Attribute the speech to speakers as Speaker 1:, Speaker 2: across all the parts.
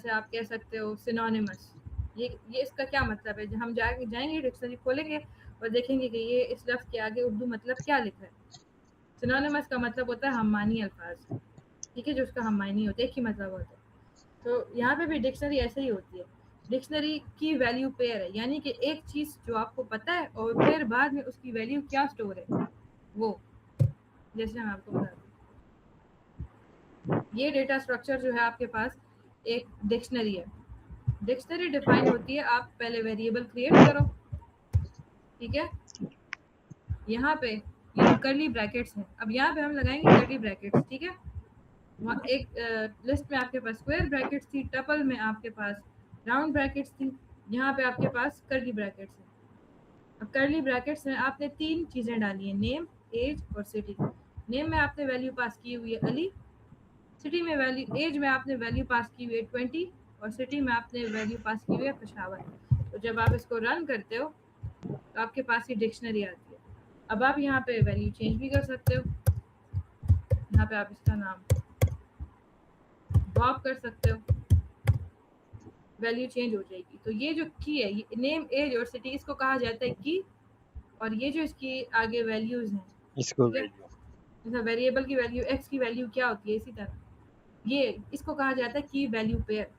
Speaker 1: जैसे आप कह सकते हो सिनोनिमस, ये इसका क्या मतलब है? जब हम जाएंगे डिक्शनरी खोलेंगे और देखेंगे कि ये इस लफ्ज़ के आगे उर्दू मतलब क्या लिखा है। सिनोनिमस का मतलब होता है हम मानी अल्फाज, ठीक है, जो उसका हम मायनी होते हैं, एक ही मतलब होता है। तो यहाँ पे भी डिक्शनरी ऐसे ही होती है। डिक्शनरी की वैल्यू पेयर है, यानी कि एक चीज़ जो आपको पता है और फिर बाद में उसकी वैल्यू क्या स्टोर है वो, जैसे हम आपको बता दें, ये डेटा स्ट्रक्चर जो है आपके पास एक डिक्शनरी है। डिक्शनरी डिफाइन होती है, आप पहले वेरिएबल क्रिएट करो, ठीक है। यहाँ पे ये जो करली ब्रैकेट्स हैं, अब यहाँ पे हम लगाएंगे करली ब्रैकेट्स, ठीक है। वहाँ एक लिस्ट में आपके पास स्क्वायर ब्रैकेट्स थी, टपल में आपके पास राउंड ब्रैकेट्स थी, यहाँ पे आपके पास करली ब्रैकेट्स हैं। अब करली ब्रैकेट्स में आपने 3 चीज़ें डाली हैं, नेम, एज और सिटी। नेम में आपने वैल्यू पास की हुई है अली, सिटी में वैल्यू, एज में आपने वैल्यू पास की हुई है 20 और सिटी में आपने वैल्यू पास की हुई है पेशावर। तो जब आप इसको रन करते हो तो आपके पास ये डिक्शनरी आती है। अब आप यहाँ पे वैल्यू चेंज भी कर सकते हो, यहाँ पे आप इसका नाम बॉब कर सकते हो, वैल्यू चेंज हो जाएगी। तो ये जो की है, ये नेम, एज और सिटी, इसको कहा जाता है की। और ये जो इसकी आगे वैल्यूज हैं,
Speaker 2: इसको
Speaker 1: ठीक है,
Speaker 2: वैल्यू,
Speaker 1: जैसे वेरिएबल की वैल्यू, एक्स की वैल्यू क्या होती है, इसी तरह ये इसको कहा जाता है की वैल्यू पेयर,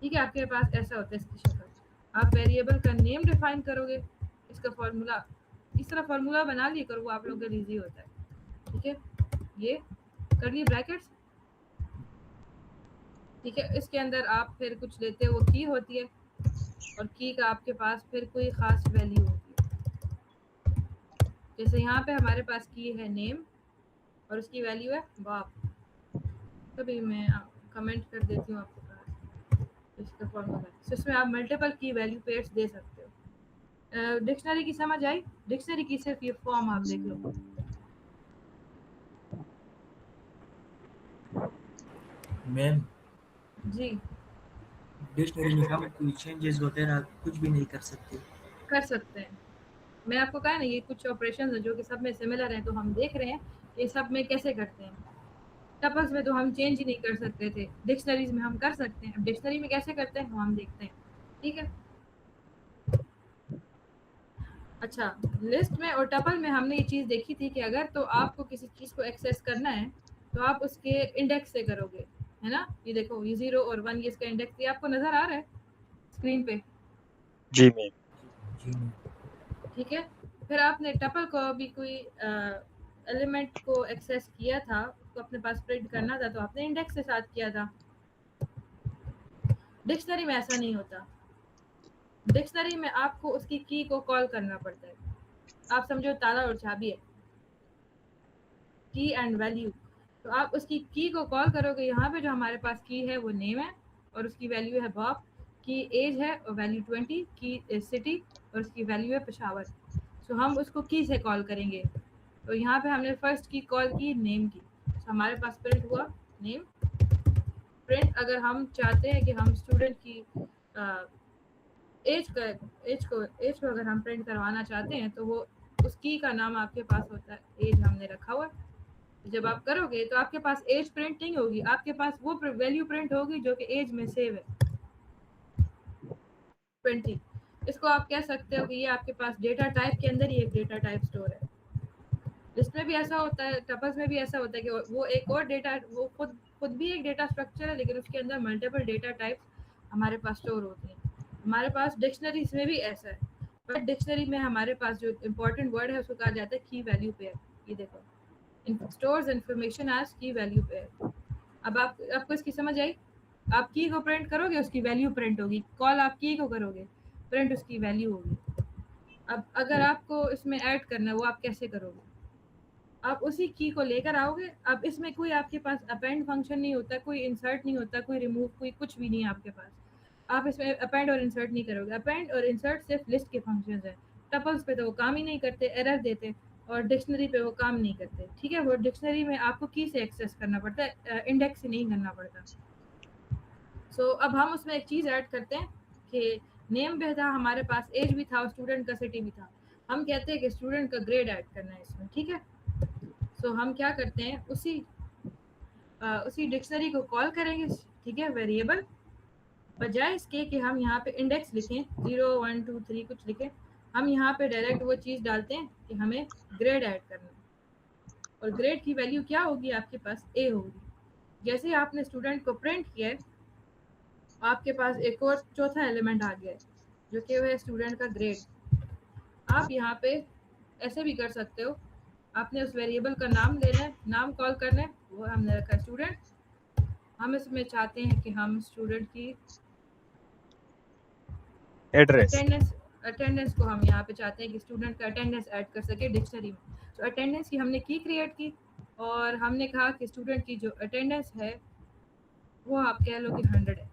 Speaker 1: ठीक है। आपके पास ऐसा होता है इसकी शक्ल। आप वेरिएबल का नेम डिफाइन करोगे, इसका फॉर्मूला इस तरह फॉर्मूला बना लिया करो, वो आप लोगों के लिए ईजी होता है, ठीक है। ये करली ब्रैकेट्स, ठीक है, इसके अंदर आप फिर कुछ लेते हो, वो की होती है, और की का आपके पास फिर कोई ख़ास वैल्यू होती है। जैसे यहाँ पे हमारे पास की है नेम और उसकी वैल्यू है बाप। तभी मैं कमेंट कर देती हूँ आपके पास इसका फॉर्मूला। तो इसमें आप मल्टीपल की वैल्यू पेयर्स दे सकते हो। डिक्शनरी की समझ आई? डिक्शनरी की सिर्फ ये फॉर्म आप देख लो।
Speaker 3: मैम
Speaker 1: जी,
Speaker 3: डिक्शनरी में हम कोई चेंजेस वगैरह कुछ भी नहीं कर सकते?
Speaker 1: कर सकते हैं। मैं आपको कहा ना, ये कुछ ऑपरेशन है जो कि सब में सिमिलर हैं, तो हम देख रहे हैं कि सब में कैसे करते हैं। टपल्स में तो हम चेंज ही नहीं कर सकते थे, डिक्शनरीज में हम कर सकते हैं। अब डिक्शनरी में कैसे करते हैं वो हम देखते हैं, ठीक है। अच्छा, लिस्ट में और टपल में हमने ये चीज़ देखी थी कि अगर तो आपको किसी चीज़ को एक्सेस करना है तो आप उसके इंडेक्स से करोगे, है ना। ये देखो, ये 0 और 1, ये इसका इंडेक्स, ये आपको नज़र आ रहा है स्क्रीन पे,
Speaker 2: जी मैम,
Speaker 3: जी मैम।
Speaker 1: ठीक है। फिर आपने टपल को भी कोई एलिमेंट को एक्सेस किया था, उसको अपने पास प्रिंट करना था, तो आपने इंडेक्स के साथ किया था। डिक्शनरी में ऐसा नहीं होता। डिक्शनरी में आपको उसकी की को कॉल करना पड़ता है। आप समझो ताला और चाबी है, की एंड वैल्यू। तो आप उसकी की को कॉल करोगे, यहाँ पे जो हमारे पास की है वो नेम है और उसकी वैल्यू है बॉब, की एज है और वैल्यू 20, की सिटी और उसकी वैल्यू है पेशावर। सो हम उसको की से कॉल करेंगे। तो यहाँ पे हमने फर्स्ट की कॉल की नेम की, तो हमारे पास प्रिंट हुआ नेम। प्रिंट अगर हम चाहते हैं कि हम स्टूडेंट की एज को अगर हम प्रिंट करवाना चाहते हैं तो वो उस की का नाम आपके पास होता है, एज हमने रखा हुआ है। जब आप करोगे तो आपके पास एज प्रिंट नहीं होगी, आपके पास वो वैल्यू प्रिंट होगी जो कि एज में सेव है, 20। इसको आप कह सकते हो कि ये आपके पास डेटा टाइप के अंदर ही एक डेटा टाइप स्टोर है। लिस्ट में भी ऐसा होता है, टपल्स में भी ऐसा होता है कि वो एक और डेटा, वो खुद भी एक डेटा स्ट्रक्चर है, लेकिन उसके अंदर मल्टीपल डेटा टाइप्स हमारे पास स्टोर होती हैं। हमारे पास डिक्शनरीज में भी ऐसा है, बट डिक्शनरी में हमारे पास जो इंपॉर्टेंट वर्ड है उसको कहा जाता है की वैल्यू पेयर। ये देखो, स्टोर्स इन्फॉर्मेशन एज की वैल्यू पेयर। अब आपको इसकी समझ आई? आप की को प्रिंट करोगे, उसकी वैल्यू प्रिंट होगी। कॉल आप की को करोगे, प्रिंट उसकी वैल्यू होगी। अब अगर आपको इसमें ऐड करना है, वो आप कैसे करोगे? आप उसी की को लेकर आओगे। अब इसमें कोई आपके पास अपेंड फंक्शन नहीं होता, कोई इंसर्ट नहीं होता, कोई रिमूव, कोई कुछ भी नहीं है आपके पास। आप इसमें अपेंड और इंसर्ट नहीं करोगे। अपेंड और इंसर्ट सिर्फ लिस्ट के फंक्शंस हैं। टपल्स पे तो वो काम ही नहीं करते, एरर देते, और डिक्शनरी पे वो काम नहीं करते, ठीक है। वो डिक्शनरी में आपको की से एक्सेस करना पड़ता है, इंडेक्स से नहीं करना पड़ता। सो अब हम उसमें एक चीज़ ऐड करते हैं कि नेम भी था हमारे पास, एज भी था और स्टूडेंट का सिटी भी था। हम कहते हैं कि स्टूडेंट का ग्रेड ऐड करना है इसमें, ठीक है। सो हम क्या करते हैं, उसी डिक्शनरी को कॉल करेंगे, ठीक है, वेरिएबल। बजाय इसके कि हम यहाँ पे इंडेक्स लिखें 0 1 2 3 कुछ लिखें, हम यहाँ पे डायरेक्ट वो चीज़ डालते हैं कि हमें ग्रेड ऐड करना है, और ग्रेड की वैल्यू क्या होगी आपके पास, ए होगी। जैसे ही आपने स्टूडेंट को प्रिंट किया है, आपके पास एक और चौथा एलिमेंट आ गया है जो कि वो है स्टूडेंट का ग्रेड। आप यहाँ पे ऐसे भी कर सकते हो, आपने उस वेरिएबल का नाम लेना है, नाम कॉल करना है, वो हमने रखा स्टूडेंट। हम इसमें चाहते हैं कि हम स्टूडेंट की
Speaker 2: एड्रेस।
Speaker 1: अटेंडेंस को हम यहाँ पे चाहते हैं कि स्टूडेंट का अटेंडेंस ऐड कर सके डिक्शनरी में। तो अटेंडेंस की हमने की क्रिएट की, और हमने कहा कि स्टूडेंट की जो अटेंडेंस है वो आप कह लो कि 100 है।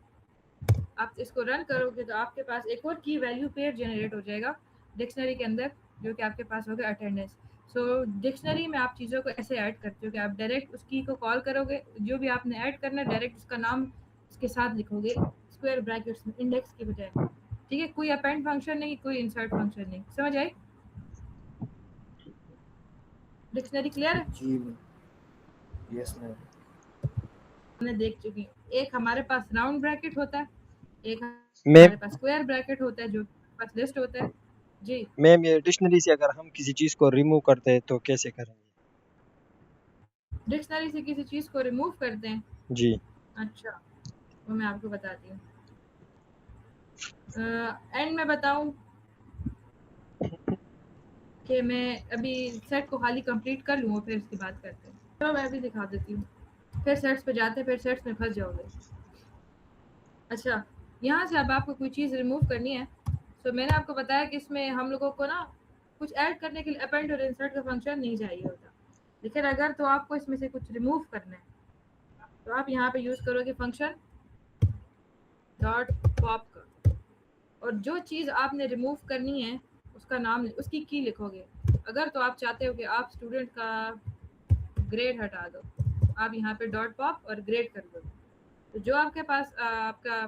Speaker 1: आप इसको रन करोगे तो आपके पास एक और की वैल्यू पेयर जनरेट हो जाएगा डिक्शनरी के अंदर, जो कि आपके पास होगा अटेंडेंस। सो डिक्शनरी में आप चीज़ों को ऐसे ऐड करते हो कि आप डायरेक्ट उस की को कॉल करोगे, जो भी आपने ऐड करना है डायरेक्ट उसका नाम उसके साथ लिखोगे स्क्वायर ब्रैकेट्स में, इंडेक्स की बजाय। ठीक है, कोई अपेंड फंक्शन नहीं, कोई इंसर्ट फंक्शन नहीं। समझ आई? डिक्शनरी क्लियर है?
Speaker 3: जी मैम, यस मैम।
Speaker 1: हमने देख चुकी है। एक हमारे पास राउंड ब्रैकेट होता है, एक
Speaker 2: मैम
Speaker 1: हमारे पास स्क्वायर ब्रैकेट होता है, जो पास लिस्ट होता है। जी,
Speaker 2: मैम ये डिक्शनरी से अगर हम किसी चीज को रिमूव करते हैं तो कैसे करेंगे?
Speaker 1: डिक्शनरी से किसी चीज़ को रिमूव करते हैं।
Speaker 2: जी
Speaker 1: अच्छा, वो मैं आपको बताती हूँ, एंड में बताऊँ कि मैं अभी सेट को खाली कंप्लीट कर लूँ, फिर उसकी बात करते हैं। तो मैं अभी दिखा देती हूँ, फिर सेट्स पे जाते हैं, फिर सेट्स में फंस जाओगे। अच्छा, यहाँ से अब आपको कोई चीज़ रिमूव करनी है, तो मैंने आपको बताया कि इसमें हम लोगों को ना कुछ ऐड करने के लिए अपेंड और इंसर्ट का फंक्शन नहीं चाहिए होता, लेकिन अगर तो आपको इसमें से कुछ रिमूव करना है तो आप यहाँ पे यूज़ करोगे फंक्शन डॉट पॉप का, और जो चीज़ आपने रिमूव करनी है उसका नाम, उसकी की लिखोगे। अगर तो आप चाहते हो कि आप स्टूडेंट का ग्रेड हटा दो, आप यहाँ पे डॉट पॉप और ग्रेड कर दो। तो जो आपके पास आपका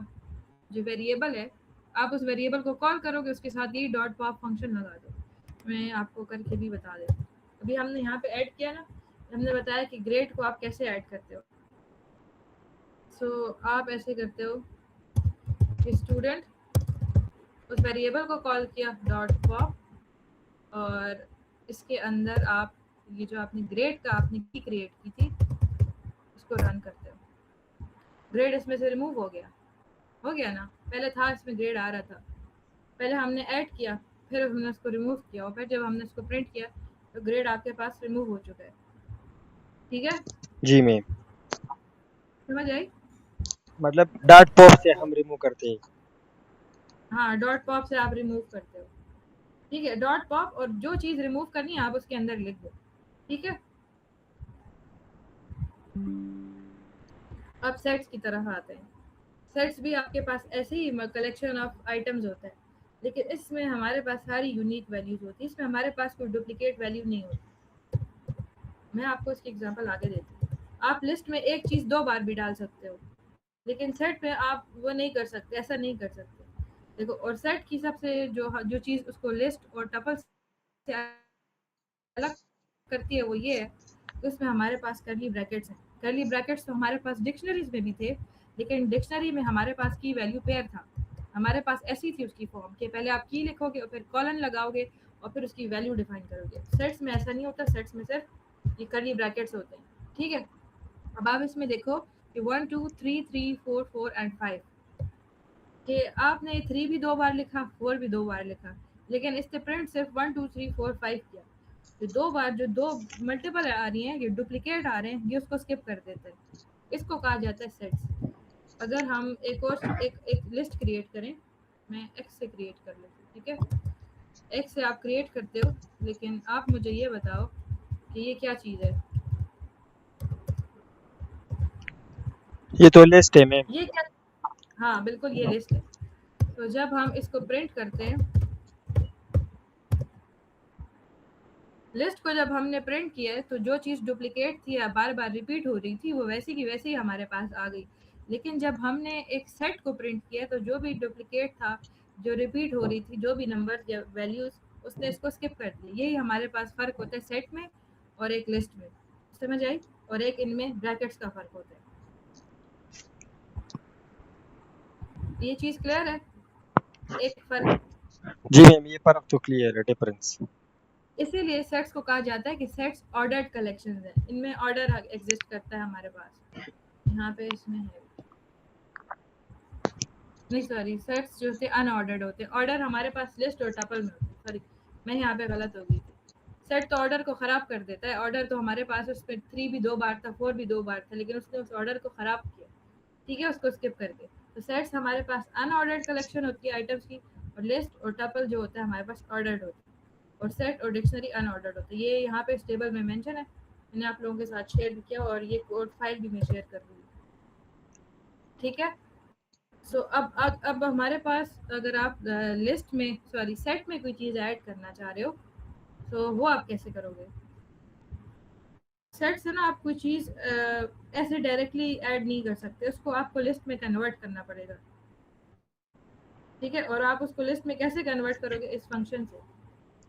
Speaker 1: जो वेरिएबल है, आप उस वेरिएबल को कॉल करोगे, उसके साथ ही डॉट पॉप फंक्शन लगा दो। मैं आपको करके भी बता देती हूँ। अभी हमने यहाँ पे ऐड किया ना, हमने बताया कि ग्रेड को आप कैसे ऐड करते हो। सो आप ऐसे करते हो कि स्टूडेंट, उस वेरिएबल को कॉल किया डॉट पॉप, और इसके अंदर आप ये जो आपने ग्रेड का आपने की क्रिएट की थी उसको रन करते हो। ग्रेड इसमें से रिमूव हो गया ना, पहले था इसमें ग्रेड आ रहा था, पहले हमने ऐड किया, फिर हमने उसको रिमूव किया, और फिर जब हमने इसको प्रिंट किया तो ग्रेड आपके पास रिमूव हो चुका है। ठीक है,
Speaker 2: जी मैम,
Speaker 1: समझ आई?
Speaker 2: मतलब डॉट पॉप से हम रिमूव करते हैं।
Speaker 1: हाँ, डॉट पॉप से आप रिमूव करते हो। ठीक है, डॉट पॉप, और जो चीज़ रिमूव करनी है आप उसके अंदर लिख दो। ठीक है, अब सेट्स की तरफ आते हैं। सेट्स भी आपके पास ऐसे ही कलेक्शन ऑफ आइटम्स होता है, लेकिन इसमें हमारे पास सारी यूनिक वैल्यूज होती है, इसमें हमारे पास कोई डुप्लीकेट वैल्यू नहीं होती। मैं आपको इसकी एग्जांपल आगे देती हूँ। आप लिस्ट में एक चीज़ 2 बार भी डाल सकते हो, लेकिन सेट में आप वो नहीं कर सकते, ऐसा नहीं कर सकते। देखो, और सेट की सबसे जो जो चीज़ उसको लिस्ट और टपल से अलग करती है वो ये है कि उसमें हमारे पास कर्ली ब्रैकेट्स हैं। कर्ली ब्रैकेट्स तो हमारे पास डिक्शनरीज में भी थे, लेकिन डिक्शनरी में हमारे पास की वैल्यू पेयर था। हमारे पास ऐसी थी उसकी फॉर्म कि पहले आप की लिखोगे और फिर कॉलन लगाओगे और फिर उसकी वैल्यू डिफाइन करोगे। सेट्स में ऐसा नहीं होता, सेट्स में सिर्फ ये कर्ली ब्रैकेट्स होते हैं। ठीक है, अब आप इसमें देखो कि 1 2 3 3 4 4 एंड 5, कि आपने 3 भी 2 बार लिखा, 4 भी 2 बार लिखा, लेकिन इससे प्रिंट सिर्फ 1 2 3 4 5 किया। तो 2 बार जो 2 मल्टीपल आ रही हैं, ये डुप्लीकेट आ रहे हैं, ये उसको स्किप कर देते हैं। इसको कहा जाता है सेट्स। अगर हम एक और एक लिस्ट क्रिएट करें, मैं एक्स से क्रिएट कर लेती हूँ। ठीक है, एक्स से आप क्रिएट करते हो, लेकिन आप मुझे ये बताओ कि ये क्या चीज़ है?
Speaker 2: ये तो लिस्ट है मैम।
Speaker 1: ये क्या? हाँ बिल्कुल, ये लिस्ट है। तो जब हम इसको प्रिंट करते हैं, लिस्ट को जब हमने प्रिंट किया है, तो जो चीज़ डुप्लीकेट थी या बार बार रिपीट हो रही थी वो वैसी की वैसी हमारे पास आ गई। लेकिन जब हमने एक सेट को प्रिंट किया तो जो भी डुप्लीकेट था, जो रिपीट हो रही थी, जो भी नंबर या वैल्यूज, उसने इसको स्किप कर दिया। यही हमारे पास फ़र्क होता है सेट में और एक लिस्ट में। समझ आई? और एक इनमें ब्रैकेट्स का फ़र्क होता है। ये चीज़ क्लियर है? एक फ़र्क
Speaker 2: जी मैम, ये फर्क तो क्लियर है, डिफरेंस।
Speaker 1: इसीलिए सेट्स को कहा जाता है कि सेट्स ऑर्डर्ड कलेक्शंस हैं। इनमें ऑर्डर एग्जिस्ट करता है हमारे पास। यहाँ पे इसमें है नहीं सॉरी, सेट्स जो होते हैं अनऑर्डर्ड होते हैं। ऑर्डर हमारे पास लिस्ट और टपल में होते हैं। सॉरी, मैं यहाँ पे गलत हो गई थी। सेट तो ऑर्डर को ख़राब कर देता है। ऑर्डर तो हमारे पास उसमें 3 भी 2 बार था, 4 भी 2 बार था, लेकिन उसने उस ऑर्डर को ख़राब किया, ठीक है, उसको स्किप करके। तो सेट्स हमारे पास अनऑर्डर्ड कलेक्शन होती है आइटम्स की, और लिस्ट और टपल जो होता है हमारे पास ऑर्डर्ड होता है, और सेट और डिक्शनरी अनऑर्डर्ड होता है। ये यहाँ पे इस टेबल में मेंशन है, मैंने आप लोगों के साथ शेयर भी किया, और ये कोड फाइल भी मैं शेयर कर दूँगी, ठीक है। सो अब हमारे पास अगर आप लिस्ट में सॉरी सेट में कोई चीज़ ऐड करना चाह रहे हो, तो वो आप कैसे करोगे? सेट से ना आप कोई चीज़ ऐसे डायरेक्टली ऐड नहीं कर सकते, उसको आपको लिस्ट में कन्वर्ट करना पड़ेगा, ठीक है। और आप उसको लिस्ट में कैसे कन्वर्ट करोगे? इस फंक्शन से।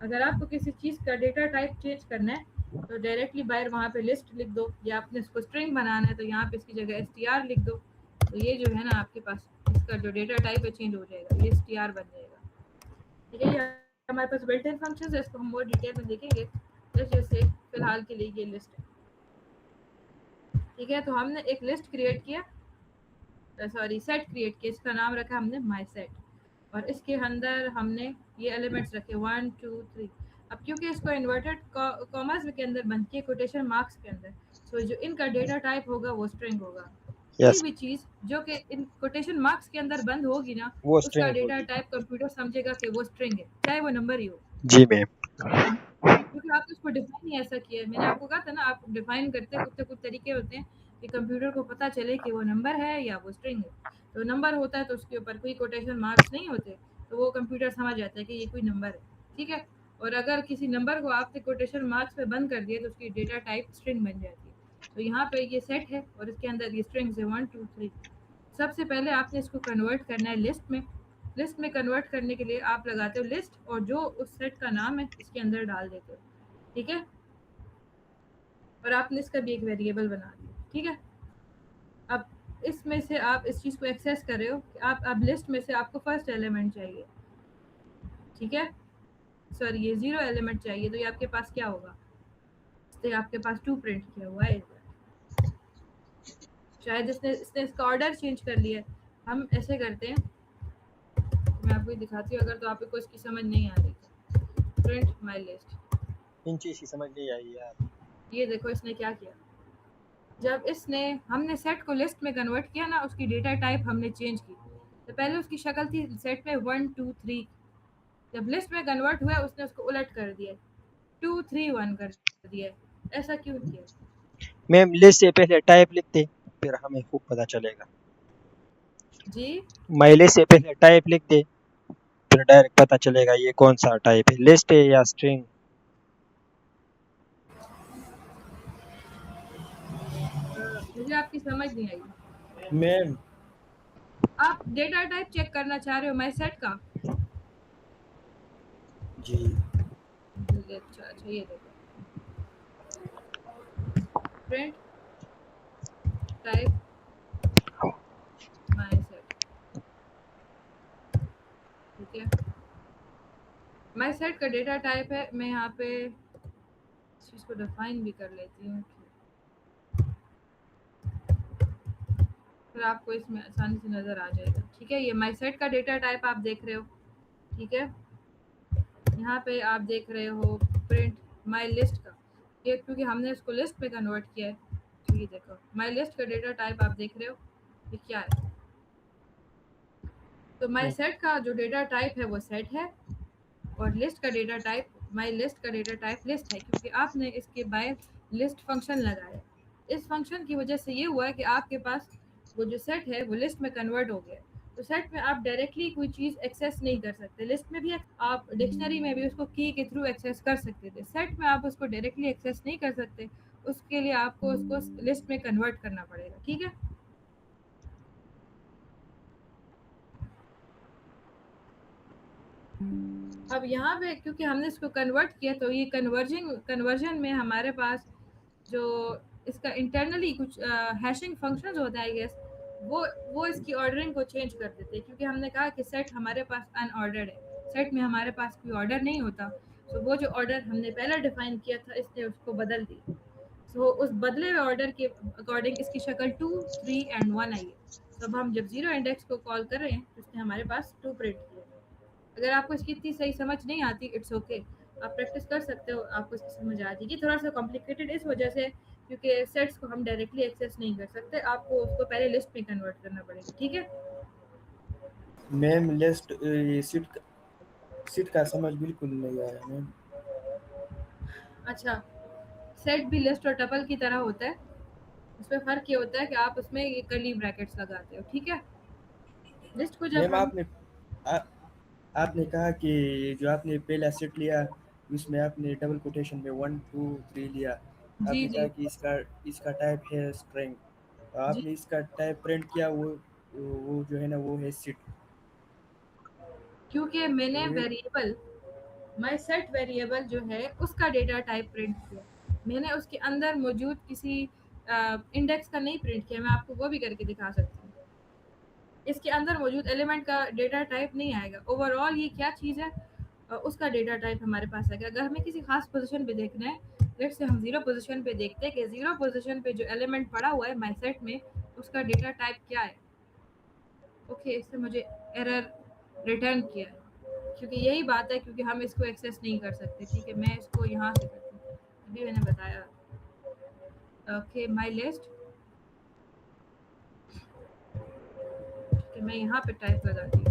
Speaker 1: अगर आपको किसी चीज़ का डेटा टाइप चेंज करना है, तो डायरेक्टली बाहर वहाँ पे लिस्ट लिख दो, या आपने इसको स्ट्रिंग बनाना है तो यहाँ पे इसकी जगह str लिख दो। तो ये जो है ना आपके पास इसका जो डेटा टाइप है चेंज हो जाएगा, ये str बन जाएगा, ठीक है। ये हमारे पास बिल्ट इन फंक्शन है, इसको हम और डिटेल में देखेंगे। जैसे फिलहाल के लिए ये लिस्ट है, ठीक है। तो हमने एक लिस्ट क्रिएट किया, सॉरी सेट क्रिएट किया, इसका नाम रखा हमने माई सेट, और इसके अंदर हमने ये एलिमेंट्स रखे 1 2 3। अब क्योंकि इसको इन्वर्टेड कॉमर्स के अंदर बंद किए, कोटेशन मार्क्स के अंदर, तो जो इनका डेटा टाइप होगा वो स्ट्रिंग होगा। कोई
Speaker 2: यस,
Speaker 1: भी चीज़ जो कि इन कोटेशन मार्क्स के अंदर बंद होगी ना,
Speaker 2: वो
Speaker 1: उसका
Speaker 2: स्ट्रिंग
Speaker 1: डेटा
Speaker 2: होगी।
Speaker 1: टाइप कंप्यूटर समझेगा कि वो स्ट्रिंग है, चाहे वो नंबर ही हो,
Speaker 2: जी मैम।
Speaker 1: क्योंकि आपने उसको डिफाइन ही ऐसा किया है। मैंने आपको कहा था ना, आप डिफाइन करते कुछ तरीके होते हैं कि कंप्यूटर को पता चले कि वो नंबर है या वो स्ट्रिंग है। तो नंबर होता है तो उसके ऊपर कोई कोटेशन मार्क्स नहीं होते, तो वो कंप्यूटर समझ जाता है कि ये कोई नंबर है, ठीक है। और अगर किसी नंबर को आपने कोटेशन मार्क्स में बंद कर दिया तो उसकी डेटा टाइप स्ट्रिंग बन जाती है। तो यहाँ पे ये सेट है और इसके अंदर ये स्ट्रिंग्स है 1 2 3। सबसे पहले आपने इसको कन्वर्ट करना है लिस्ट में। लिस्ट में कन्वर्ट करने के लिए आप लगाते हो लिस्ट, और जो उस सेट का नाम है इसके अंदर डाल देते हो, ठीक है। और आपने इसका भी एक वेरिएबल बना दिया, ठीक है। अब इसमें से आप इस चीज़ को एक्सेस कर रहे हो कि आप अब लिस्ट में से आपको फर्स्ट एलिमेंट चाहिए, ठीक है। सॉरी, ये 0 एलिमेंट चाहिए, तो ये आपके पास क्या होगा? इससे आपके पास 2 प्रिंट किया हुआ है इधर। शायद इसने इसका ऑर्डर चेंज कर लिया है। हम ऐसे करते हैं, मैं आपको दिखाती हूँ, अगर तो आपको इसकी समझ नहीं आ रही तो प्रिंट माई लिस्ट।
Speaker 2: इन चीज़ की समझ नहीं आई यार।
Speaker 1: ये देखो इसने क्या किया, जब इसने हमने सेट को लिस्ट में कन्वर्ट किया ना, उसकी डेटा टाइप हमने चेंज की। तो पहले उसकी शक्ल थी सेट में 1 2 3, जब लिस्ट में कन्वर्ट हुआ उसने उसको उलट कर दिया, 2 3 1 कर दिया। ऐसा क्यों किया?
Speaker 2: मैम, लिस्ट से पहले टाइप लिखते, फिर हमें खूब पता चलेगा।
Speaker 1: जी
Speaker 2: माई लिस्ट से पहले टाइप लिख दे, फिर डायरेक्ट पता चलेगा ये कौन सा टाइप है, लिस्ट है या स्ट्रिंग।
Speaker 1: मुझे आपकी समझ नहीं आई।
Speaker 2: मैम
Speaker 1: आप डेटा टाइप चेक करना चाह रहे हो माई सेट का?
Speaker 3: जी
Speaker 1: अच्छा अच्छा, ये देखो प्रिंट टाइप माई सेट, ठीक है। माई सेट का डेटा टाइप है, मैं यहाँ पे इस चीज़ को डिफाइन भी कर लेती हूँ, फिर आपको इसमें आसानी से नज़र आ जाएगा, ठीक है। ये माई सेट का डेटा टाइप आप देख रहे हो, ठीक है। यहाँ पे आप देख रहे हो प्रिंट माई लिस्ट का, ये क्योंकि हमने इसको लिस्ट में कन्वर्ट किया है। तो ये देखो माई लिस्ट का डेटा टाइप आप देख रहे हो, ये क्या है? तो माई सेट का जो डेटा टाइप है वो सेट है, और लिस्ट का डेटा टाइप माई लिस्ट का डेटा टाइप लिस्ट है, क्योंकि आपने इसके बाय लिस्ट फंक्शन लगाया। इस फंक्शन की वजह से ये हुआ है कि आपके पास वो जो सेट है वो लिस्ट में कन्वर्ट हो गया। तो सेट में आप डायरेक्टली कोई चीज़ एक्सेस नहीं कर सकते, लिस्ट में भी आप डिक्शनरी में भी उसको की के थ्रू एक्सेस कर सकते थे, सेट में आप उसको डायरेक्टली एक्सेस नहीं कर सकते। उसके लिए आपको उसको लिस्ट में कन्वर्ट करना पड़ेगा, ठीक है। अब यहाँ पे क्योंकि हमने इसको कन्वर्ट किया, तो ये कन्वर्जन में हमारे पास जो इसका इंटरनली कुछ हैशिंग फंक्शंस होता है, आई गेस वो इसकी ऑर्डरिंग को चेंज कर देते हैं, क्योंकि हमने कहा कि सेट हमारे पास अनऑर्डर्ड है, सेट में हमारे पास कोई ऑर्डर नहीं होता। तो वो जो ऑर्डर हमने पहले डिफाइन किया था, इसने उसको बदल दिया। तो उस बदले हुए ऑर्डर के अकॉर्डिंग इसकी शक्ल 2, 3 एंड 1 आई है। तो अब हम जब जीरो इंडेक्स को कॉल कर रहे हैं तो इसने हमारे पास 2 प्रिंट किया है। अगर आपको इसकी इतनी सही समझ नहीं आती, इट्स ओके, आप प्रैक्टिस कर सकते हो, आपको इसकी समझ आ जाएगी। थोड़ा सा कॉम्प्लिकेटेड इस वजह से क्योंकि सेट्स को हम डायरेक्टली एक्सेस नहीं कर सकते, आपको उसको पहले लिस्ट में कन्वर्ट करना पड़ेगा, ठीक है।
Speaker 3: मैम लिस्ट ये सीट का समझ बिल्कुल नहीं आया मैम।
Speaker 1: अच्छा, सेट भी लिस्ट और टपल की तरह होता है, उसमें फ़र्क ये होता है कि आप उसमें ये कर्ली ब्रैकेट्स लगाते हो, ठीक है। लिस्ट को जब
Speaker 3: मैम
Speaker 1: हम
Speaker 3: आपने कहा कि जो आपने पहला सेट लिया उसमें आपने डबल कोटेशन में 1 2 3 लिया।
Speaker 1: जी
Speaker 3: आपने
Speaker 1: जी
Speaker 3: कहा कि इसका टाइप है स्ट्रिंग।
Speaker 1: जी,
Speaker 3: आपने इसका टाइप प्रिंट किया वो जो है ना वो है सीट।
Speaker 1: क्योंकि मैंने
Speaker 3: तो ये
Speaker 1: वेरिएबल माई सेट वेरिएबल जो है उसका डेटा टाइप प्रिंट किया, मैंने उसके अंदर मौजूद किसी इंडेक्स का नहीं प्रिंट किया। मैं आपको वो भी करके दिखा सकती हूँ। इसके अंदर मौजूद एलिमेंट का डेटा टाइप नहीं आएगा, ओवरऑल ये क्या चीज़ है उसका डेटा टाइप हमारे पास आएगा। अगर हमें किसी खास पोजीशन पे देखना है, लेट्स से हम जीरो पोजीशन पे देखते हैं कि जीरो पोजीशन पे जो एलिमेंट पड़ा हुआ है माई सेट में, उसका डेटा टाइप क्या है। ओके, इससे मुझे एरर रिटर्न किया है, क्योंकि यही बात है, क्योंकि हम इसको एक्सेस नहीं कर सकते, ठीक है। मैं इसको यहाँ से करती हूँ, अभी मैंने बताया। ओके, माई लिस्ट, कि मैं यहाँ पे टाइप लगाती हूँ।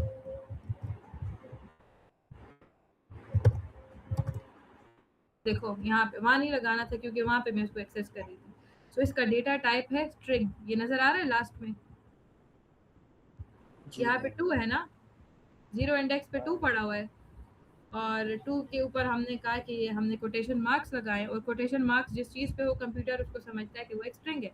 Speaker 1: देखो यहाँ पे, वहाँ नहीं लगाना था क्योंकि वहाँ पे मैं इसको एक्सेस कर रही थी। सो इसका डेटा टाइप है स्ट्रिंग, ये नज़र आ रहा है लास्ट में,
Speaker 3: जी
Speaker 1: यहाँ पे
Speaker 3: मैम।
Speaker 1: 2 है ना, जीरो इंडेक्स पे 2 पड़ा हुआ है, और 2 के ऊपर हमने कहा कि ये हमने कोटेशन मार्क्स लगाए, और कोटेशन मार्क्स जिस चीज़ पे हो कंप्यूटर उसको समझता है कि वो एक स्ट्रिंग है।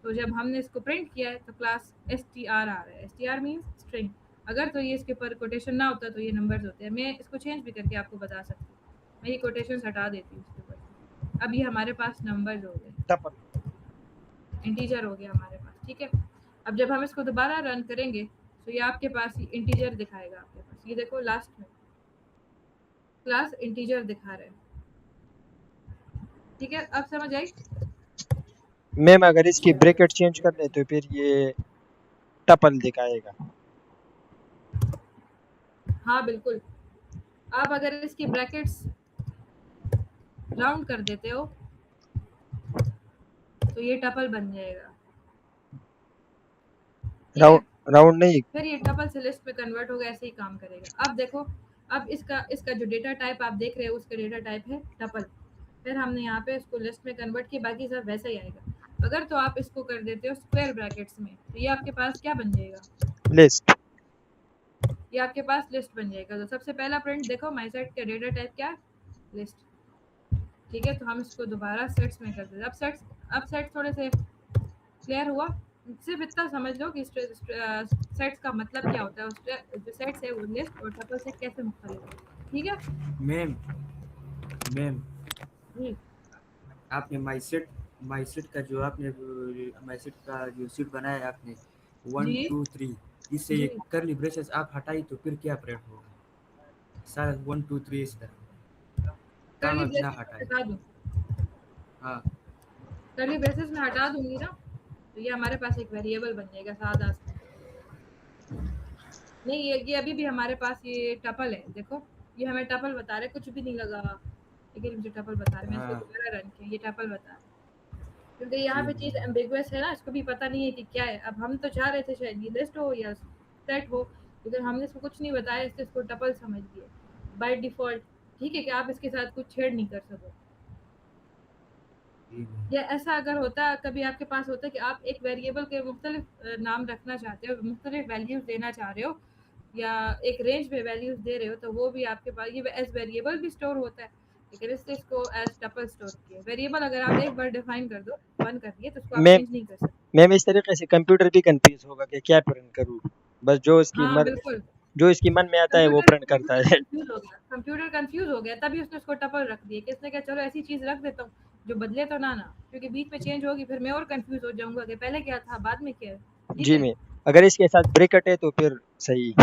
Speaker 1: तो जब हमने इसको प्रिंट किया है तो क्लास str आ रहा है, str मीन्स स्ट्रिंग। अगर तो ये इसके ऊपर कोटेशन ना होता तो ये नंबर्स होते हैं। मैं इसको चेंज भी करके आपको बता सकती हूँ, मैं ये कोटेशन हटा देती हूँ इसके ऊपर। अब ये हमारे पास नंबर्स हो गए,
Speaker 2: टपल।
Speaker 1: इंटीजर हो गया हमारे पास, ठीक है। अब जब हम इसको दोबारा रन करेंगे तो ये आपके पास ही इंटीजर दिखाएगा, आपके पास ये देखो लास्ट में क्लास इंटीजर दिखा रहे हैं, ठीक है। अब समझ आई।
Speaker 2: मैम अगर इसकी ब्रैकेट चेंज कर ले तो फिर ये टपल दिखाएगा।
Speaker 1: हाँ बिल्कुल, आप अगर इसकी ब्रैकेट्स राउंड कर देते हो तो ये टपल बन जाएगा, ठीक है।
Speaker 2: राउंड राउंड नहीं।
Speaker 1: फिर ये टपल से लिस्ट में कन्वर्ट होगा, ऐसे ही काम करेगा। अब देखो, अब इसका जो डेटा टाइप आप देख रहे हो उसका डेटा टाइप है टपल। फिर हमने यहाँ पे इसको लिस्ट में कन्वर्ट किया, बाकी सब वैसा ही आएगा। अगर तो आप इसको कर देते हो स्क्वायर ब्रैकेट्स में तो ये आपके पास क्या बन जाएगा,
Speaker 2: लिस्ट।
Speaker 1: ये आपके पास लिस्ट बन जाएगा। तो सबसे पहला प्रिंट देखो, माई सेट का डेटा टाइप क्या है, लिस्ट, ठीक है। तो हम इसको दोबारा सेट्स में कर देते हैं। अब सेट्स थोड़े से क्लियर हुआ। सिर्फ इतना समझ लो कि सेट्स का मतलब क्या होता है, जो सेट्स है वो लिस्ट और टपल से कैसे मुख्तलिफ है, ठीक है।
Speaker 3: मैम मैम
Speaker 1: जी
Speaker 3: आपने माई सेट का जो आपने माई सेट का जो सीट बनाया आपने 1
Speaker 1: जी
Speaker 3: 2 3 इससे
Speaker 1: जी,
Speaker 3: ये करली ब्रेसेस आप हटाई तो फिर क्या प्रिंट होगा? सारा 1 2 3 इस तरह
Speaker 1: करली
Speaker 3: कामा बिना
Speaker 1: ब्रेसेस
Speaker 3: हटाए।
Speaker 1: हटा दूँ,
Speaker 3: हाँ
Speaker 1: करली ब्रेसेस में हटा दूंगी ना, तो ये हमारे पास एक वेरिएबल बन जाएगा सादा सा। नहीं, ये अभी भी हमारे पास ये टपल है, देखो ये हमें टपल बता रहे, कुछ भी नहीं लगा, लेकिन मुझे टपल बता रहे। मैं इसको
Speaker 3: हाँ
Speaker 1: दोबारा रन किया, ये टपल बता रहे, क्योंकि यहाँ
Speaker 3: जी
Speaker 1: पे चीज़ एम्बिगुअस है ना, इसको भी पता नहीं है कि क्या है। अब हम तो चाह रहे थे शायद ये लिस्ट हो या सेट हो, लेकिन हमने इसको कुछ नहीं बताया, इससे इसको टपल समझ लिया बाय डिफ़ॉल्ट, ठीक है, कि आप इसके साथ कुछ छेड़ नहीं कर सको।
Speaker 3: जी मैम।
Speaker 1: या ऐसा अगर होता कभी आपके पास होता कि आप एक वेरिएबल के मुख्तलिफ नाम रखना चाहते हो, मुख्तलिफ वैल्यूज़ देना चाह रहे हो, या एक रेंज में वैल्यूज़ दे रहे हो, तो वो भी आपके पास ये एज वेरिएबल भी स्टोर होता है, लेकिन इससे इसको एज टपल स्टोर किया। वेरिएबल अगर आप एक बार डिफाइन कर दो, बंद कर दिए, तो उसको आप
Speaker 2: मैम
Speaker 1: चेंज नहीं कर सकते।
Speaker 2: मैम इस तरीके से कंप्यूटर भी कंफ्यूज होगा कि क्या प्रिंट करूँ। बस
Speaker 1: हाँ बिल्कुल,
Speaker 2: जो इसकी मन में आता है वो प्रिंट करता
Speaker 1: कंप्यूटर
Speaker 2: है।
Speaker 1: कंफ्यूज हो गया, कंप्यूटर कंफ्यूज हो गया, तभी उसने उसको टपल रख दिया कि इसने कहा चलो ऐसी चीज़ रख देता हूँ जो बदले तो ना, क्योंकि बीच में चेंज होगी फिर मैं और कंफ्यूज हो जाऊंगा कि पहले क्या था बाद में क्या है, ठीक
Speaker 2: जी
Speaker 1: है।
Speaker 2: मैम। अगर इसके साथ ब्रैकेट है तो फिर सही।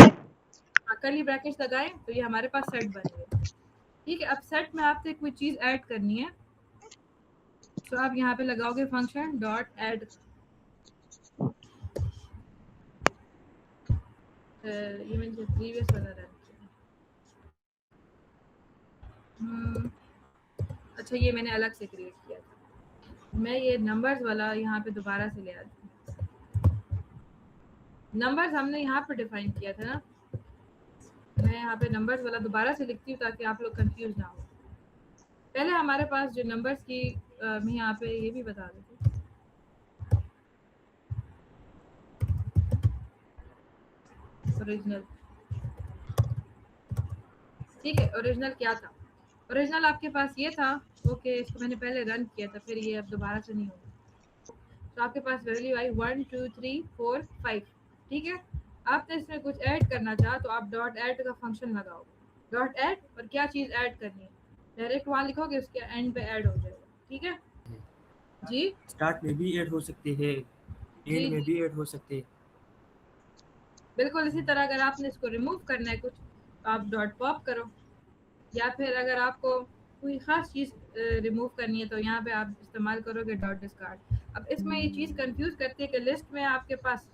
Speaker 1: कर्ली ब्रैकेट्स लगाएं तो ये हमारे पास सेट बन गया। ठीक है, अब सेट में आपसे कोई चीज़ ऐड करनी है तो आप यहाँ पे लगाओगे फंक्शन डॉट ऐड। ये मैंने प्रीवियस वाला रन किया। अच्छा, ये मैंने अलग से क्रिएट किया था। मैं ये नंबर्स वाला यहाँ पे दोबारा से ले आती हूँ। नंबर्स हमने यहाँ पे डिफाइन किया था ना, मैं यहाँ पे नंबर्स वाला दोबारा से लिखती हूँ ताकि आप लोग कंफ्यूज ना हो। पहले हमारे पास जो नंबर्स की मैं यहाँ पे ये भी बता देती हूँ। ओरिजिनल, ठीक है, ओरिजिनल क्या था? ओरिजिनल आपके पास ये था, ओके, इसको मैंने पहले रन किया था, फिर ये अब दोबारा से नहीं होगा। तो आपके पास वैल्यू आई 1 2 3 4 5। ठीक है, आपने इसमें कुछ ऐड करना चाहा तो आप डॉट ऐड का फंक्शन लगाओगे। डॉट ऐड और क्या चीज़ ऐड करनी है डायरेक्ट वहाँ लिखोगे, उसके एंड पे ऐड हो जाएगा। ठीक है जी,
Speaker 3: स्टार्ट में भी ऐड हो सकते हैं, एंड में भी ऐड हो सकते हैं।
Speaker 1: बिल्कुल इसी तरह अगर आपने इसको रिमूव करना है कुछ तो आप डॉट पॉप करो, या फिर अगर आपको कोई ख़ास चीज़ रिमूव करनी है तो यहाँ पे आप इस्तेमाल करोगे डॉट डिस्कार्ड। अब इसमें ये चीज़ कंफ्यूज करती है कि लिस्ट में आपके पास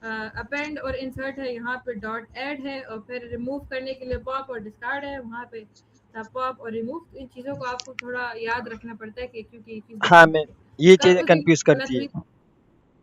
Speaker 1: अपेंड और इंसर्ट है, यहाँ पे डॉट ऐड है, और फिर रिमूव करने के लिए पॉप और डिस्कार्ड है, वहाँ पे पॉप और रिमूव। इन चीज़ों को आपको थोड़ा याद रखना पड़ता है कि क्योंकि ये चीज़
Speaker 2: हाँ मैं ये चीज़ें
Speaker 1: उस दिन
Speaker 2: कंफ्यूज करती है।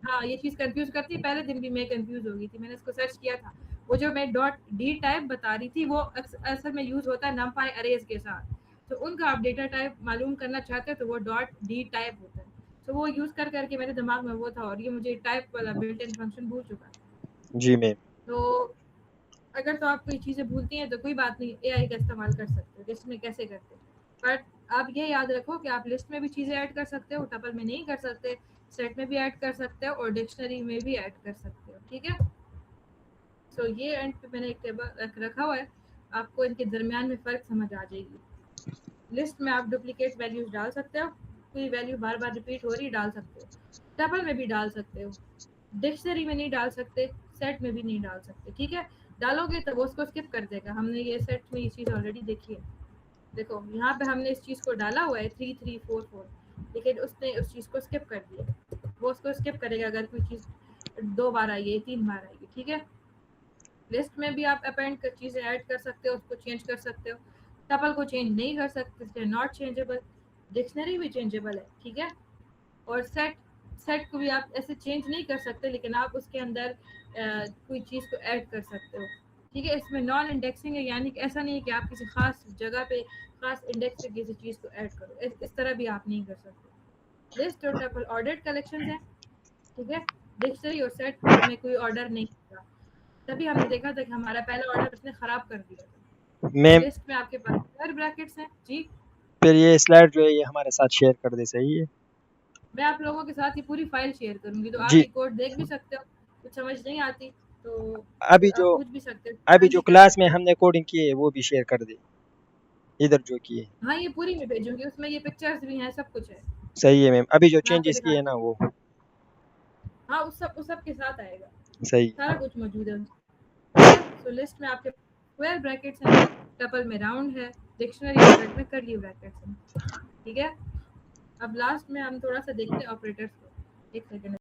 Speaker 1: हाँ, ये चीज़ कंफ्यूज करती है। पहले दिन भी मैं कंफ्यूज हो गई थी, मैंने इसको सर्च किया था। वो जो मैं डॉट डी टाइप बता रही थी वो असल में यूज़ होता है नमपाई अरेज के साथ। तो उनका आप डेटा टाइप मालूम करना चाहते हैं तो वो डॉट डी टाइप होता है। तो वो यूज़ कर करके मेरे दिमाग में वो था, और ये मुझे टाइप वाला बिल्ट इन फंक्शन भूल चुका है।
Speaker 2: जी मैम।
Speaker 1: तो अगर तो आप कोई चीज़ें भूलती हैं तो कोई बात नहीं, एआई का इस्तेमाल कर सकते हो लिस्ट में कैसे करते हैं। बट आप ये याद रखो कि आप लिस्ट में भी चीज़ें ऐड कर सकते हो, टपल में नहीं कर सकते, सेट में भी ऐड कर सकते हो और डिक्शनरी में भी ऐड कर सकते हो। ठीक है, सो ये एंड पे मैंने एक टेबल रखा हुआ है, आपको इनके दरमियान में फ़र्क समझ आ जाएगी। लिस्ट में आप डुप्लीकेट वैल्यूज डाल सकते हो, कोई वैल्यू बार बार रिपीट हो रही डाल सकते हो, टपल में भी डाल सकते हो, डिक्शनरी में नहीं डाल सकते, सेट में भी नहीं डाल सकते। ठीक है, डालोगे तो वो उसको स्किप कर देगा। हमने ये सेट में ये चीज़ ऑलरेडी देखी है। देखो यहाँ पे हमने इस चीज़ को डाला हुआ है 3 3 4 4, लेकिन उसने उस चीज़ को स्किप कर दिया। वो उसको स्किप करेगा अगर कोई चीज़ 2 बार आई है, 3 बार आई है। ठीक है, लिस्ट में भी आप अपेंड कर चीज़ें ऐड कर सकते हो, उसको चेंज कर सकते हो। टपल को चेंज नहीं कर सकते, इसलिए नॉट चेंजेबल। डिक्शनरी भी चेंजेबल है। ठीक है, और सेट सेट को भी आप ऐसे चेंज नहीं कर सकते, लेकिन आप उसके अंदर कोई चीज़ को ऐड कर सकते हो। ठीक है, इसमें नॉन इंडेक्सिंग है, यानी कि ऐसा नहीं है कि आप किसी खास जगह पे खास इंडेक्स पे किसी चीज़ को ऐड करो, इस तरह भी आप नहीं कर सकते। लिस्ट और टपल ऑर्डर्ड कलेक्शन है। ठीक है, डिक्शनरी और सेट में कोई ऑर्डर नहीं होता। तभी हमने देखा था कि हमारा पहला ऑर्डर उसने ख़राब कर दिया था।
Speaker 2: मैम
Speaker 1: लिस्ट में आपके पास स्क्वायर ब्रैकेट्स हैं जी।
Speaker 2: फिर ये स्लाइड जो है ये हमारे साथ शेयर कर दे, सही है?
Speaker 1: मैं आप लोगों के साथ ये पूरी फाइल शेयर करूंगी, तो आप
Speaker 2: जी
Speaker 1: ये कोड देख भी सकते हो। कुछ समझ नहीं आती तो
Speaker 2: अभी
Speaker 1: आप
Speaker 2: जो
Speaker 1: पूछ भी सकते हो।
Speaker 2: अभी
Speaker 1: हाँ
Speaker 2: जो
Speaker 1: जी,
Speaker 2: क्लास में हमने कोडिंग की है वो भी शेयर कर दे इधर जो की है।
Speaker 1: हाँ ये पूरी मैं भेजूंगी, उसमें ये पिक्चर्स भी हैं, सब कुछ है।
Speaker 2: सही है मैम, अभी जो
Speaker 1: मैं आपको
Speaker 2: चेंजेस किए
Speaker 1: दिखा,
Speaker 2: हैं ना वो
Speaker 1: हाँ उस सब के साथ आएगा,
Speaker 2: सही।
Speaker 1: सारा कुछ मौजूद है। ठीक है, तो लिस्ट में आपके स्क्वायर ब्रैकेट्स हैं, टपल में राउंड है, डिक्शनरी और सेट में कर्ली ब्रैकेट्स हैं। ठीक है, अब लास्ट में हम थोड़ा सा देखते हैं ऑपरेटर्स को। एक सेकंड।